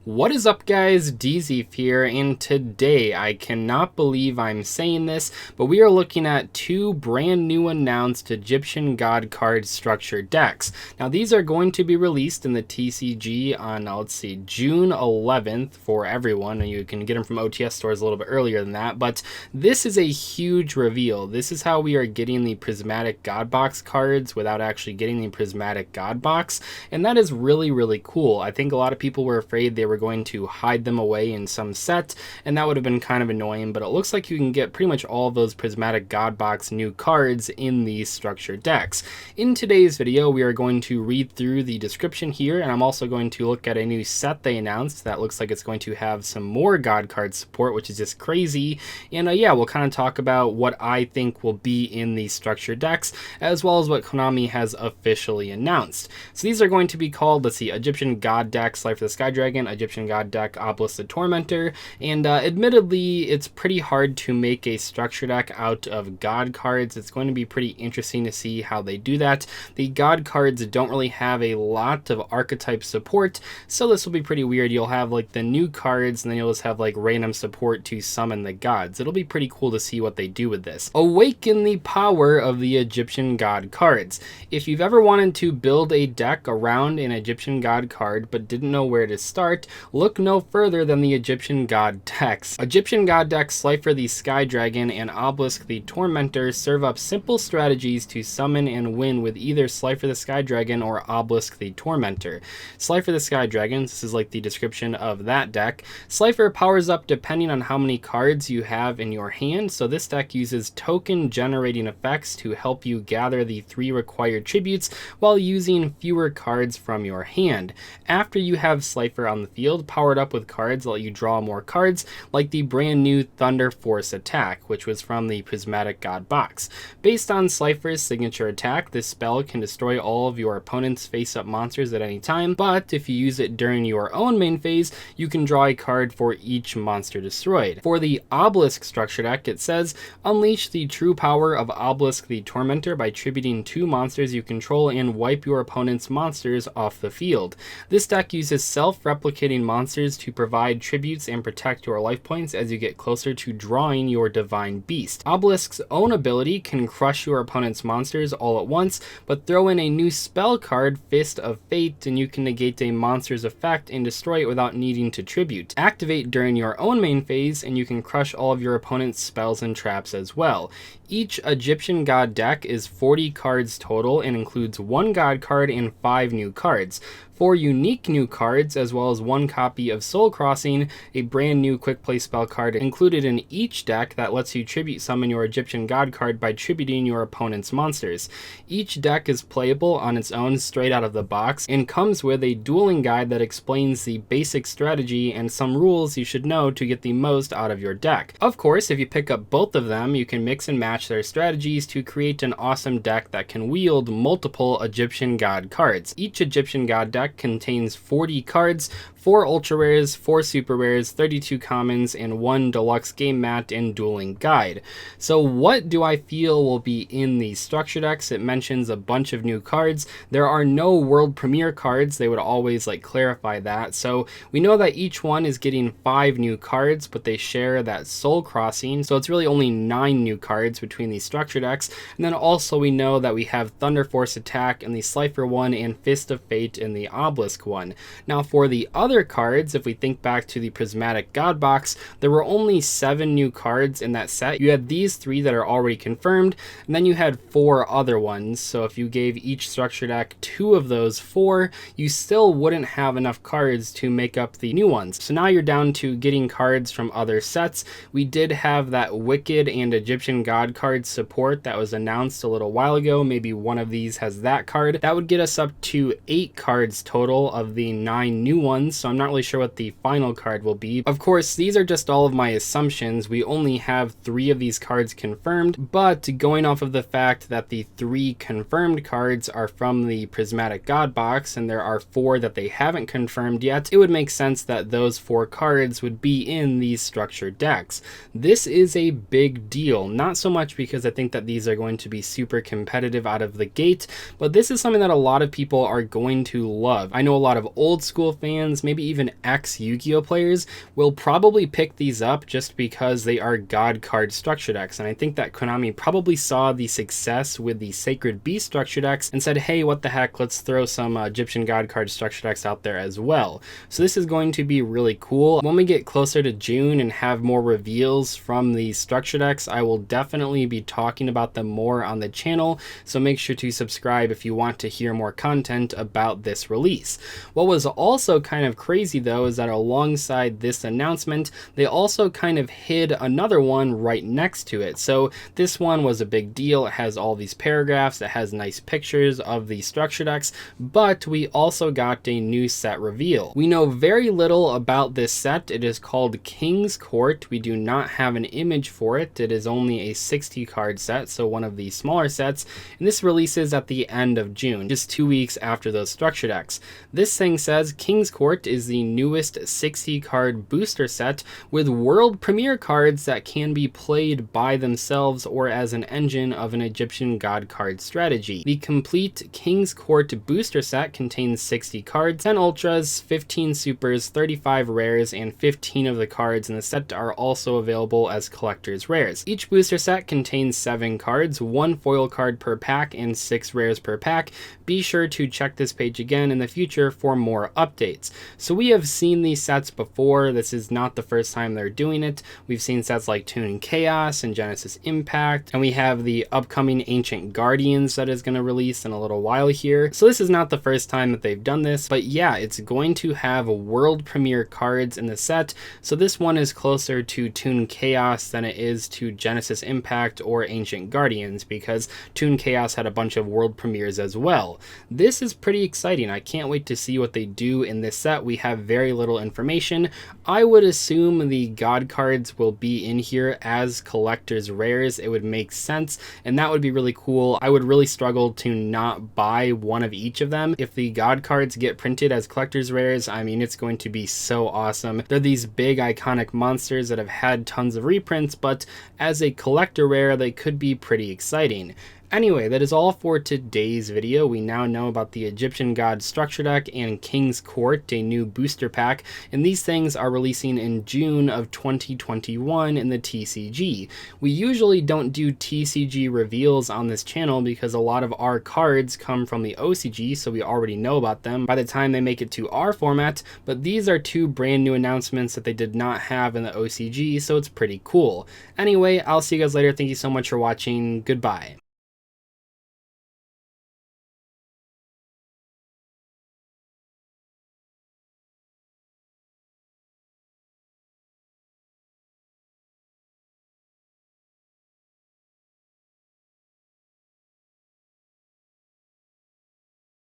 What is up, guys? Dzeeff here, and today I cannot believe I'm saying this, but we are looking at two brand new announced Egyptian God card structure decks. Now these are going to be released in the TCG on, let's see, June 11th for everyone. You can get them from OTS stores a little bit earlier than that, but this is a huge reveal. This is how we are getting the Prismatic God Box cards without actually getting the Prismatic God Box, and that is really cool. I think a lot of people were afraid they were going to hide them away in some set, and that would have been kind of annoying, but it looks like you can get pretty much all of those Prismatic God Box new cards in these structured decks. In today's video, we are going to read through the description here, and I'm also going to look at a new set they announced that looks like it's going to have some more God card support, which is just crazy. And yeah, we'll kind of talk about what I think will be in these structured decks, as well as what Konami has officially announced. So these are going to be called, let's see, Egyptian God deck, Slifer the Sky Dragon, Egyptian God deck, Obelisk the Tormentor, and admittedly, it's pretty hard to make a structure deck out of God cards. It's going to be pretty interesting to see how they do that. The God cards don't really have a lot of archetype support, so this will be pretty weird. You'll have like the new cards, and then you'll just have like random support to summon the gods. It'll be pretty cool to see what they do with this. Awaken the power of the Egyptian God cards. If you've ever wanted to build a deck around an Egyptian God card but didn't know where to start, look no further than the Egyptian God decks. Egyptian God decks Slifer the Sky Dragon and Obelisk the Tormentor serve up simple strategies to summon and win with either Slifer the Sky Dragon or Obelisk the Tormentor. Slifer the Sky Dragon, this is like the description of that deck. Slifer powers up depending on how many cards you have in your hand, so this deck uses token generating effects to help you gather the 3 required tributes while using fewer cards from your hand. After you have Slifer on the field, powered up with cards that let you draw more cards, like the brand new Thunder Force attack, which was from the Prismatic God box. Based on Slifer's signature attack, this spell can destroy all of your opponent's face-up monsters at any time, but if you use it during your own main phase, you can draw a card for each monster destroyed. For the Obelisk structure deck, it says, unleash the true power of Obelisk the Tormentor by tributing 2 monsters you control and wipe your opponent's monsters off the field. This deck uses self-replicating monsters to provide tributes and protect your life points as you get closer to drawing your divine beast. Obelisk's own ability can crush your opponent's monsters all at once, but throw in a new spell card, Fist of Fate, and you can negate a monster's effect and destroy it without needing to tribute. Activate during your own main phase, and you can crush all of your opponent's spells and traps as well. Each Egyptian God deck is 40 cards total and includes 1 God card and 5 new cards. 4 unique new cards, as well as 1 copy of Soul Crossing, a brand new quick play spell card included in each deck that lets you tribute summon your Egyptian God card by tributing your opponent's monsters. Each deck is playable on its own straight out of the box and comes with a dueling guide that explains the basic strategy and some rules you should know to get the most out of your deck. Of course, if you pick up both of them, you can mix and match their strategies to create an awesome deck that can wield multiple Egyptian God cards. Each Egyptian God deck contains 40 cards, 4 ultra rares, 4 super rares, 32 commons, and 1 deluxe game mat and dueling guide. So what do I feel will be in these structure decks? It mentions a bunch of new cards. There are no world premiere cards. They would always like clarify that. So we know that each one is getting 5 new cards, but they share that Soul Crossing. So it's really only 9 new cards between these structure decks. And then also we know that we have Thunder Force attack in the Slifer one and Fist of Fate in the Obelisk one. Now for the other cards, if we think back to the Prismatic God box, there were only 7 new cards in that set. You had these 3 that are already confirmed, and then you had 4 other ones. So if you gave each structure deck 2 of those 4, you still wouldn't have enough cards to make up the new ones. So now you're down to getting cards from other sets. We did have that Wicked and Egyptian God card support that was announced a little while ago. Maybe one of these has that card. That would get us up to 8 cards total of the 9 new ones, so I'm not really sure what the final card will be. Of course, these are just all of my assumptions. We only have 3 of these cards confirmed, but going off of the fact that the 3 confirmed cards are from the Prismatic God box and there are 4 that they haven't confirmed yet, it would make sense that those 4 cards would be in these structured decks. This is a big deal, not so much because I think that these are going to be super competitive out of the gate, but this is something that a lot of people are going to love. I know a lot of old school fans maybe even ex-Yu-Gi-Oh players will probably pick these up just because they are God card structure decks. And I think that Konami probably saw the success with the Sacred Beast structure decks and said, hey, what the heck, let's throw some Egyptian God card structure decks out there as well. So this is going to be really cool. When we get closer to June and have more reveals from these structure decks, I will definitely be talking about them more on the channel, so make sure to subscribe if you want to hear more content about this release. What was also kind of crazy though is that alongside this announcement, they also kind of hid another one right next to it. So this one was a big deal. It has all these paragraphs, it has nice pictures of the structure decks, but we also got a new set reveal. We know very little about this set. It is called King's Court. We do not have an image for it. It is only a 60 card set, so one of the smaller sets, and this releases at the end of June, just 2 weeks after those structure decks. This thing says King's Court is the newest 60 card booster set with world premiere cards that can be played by themselves or as an engine of an Egyptian God card strategy. The complete King's Court booster set contains 60 cards, 10 ultras, 15 supers, 35 rares, and 15 of the cards in the set are also available as collector's rares. Each booster set contains 7 cards, 1 foil card per pack, and 6 rares per pack. Be sure to check this page again in the future for more updates. So we have seen these sets before. This is not the first time they're doing it. We've seen sets like Toon Chaos and Genesis Impact, and we have the upcoming Ancient Guardians that is going to release in a little while here. So this is not the first time that they've done this, but yeah, it's going to have world premiere cards in the set. So this one is closer to Toon Chaos than it is to Genesis Impact or Ancient Guardians, because Toon Chaos had a bunch of world premieres as well. This is pretty exciting. I can't wait to see what they do in this set. We have very little information. I would assume the God cards will be in here as collector's rares. It would make sense, and that would be really cool. I would really struggle to not buy one of each of them. If the God cards get printed as collector's rares, I mean, it's going to be so awesome. They're these big iconic monsters that have had tons of reprints, but as a collector rare, they could be pretty exciting. Anyway, that is all for today's video. We now know about the Egyptian God structure deck and King's Court, a new booster pack, and these things are releasing in June of 2021 in the TCG. We usually don't do TCG reveals on this channel because a lot of our cards come from the OCG, so we already know about them by the time they make it to our format, but these are 2 brand new announcements that they did not have in the OCG, so it's pretty cool. Anyway, I'll see you guys later. Thank you so much for watching. Goodbye.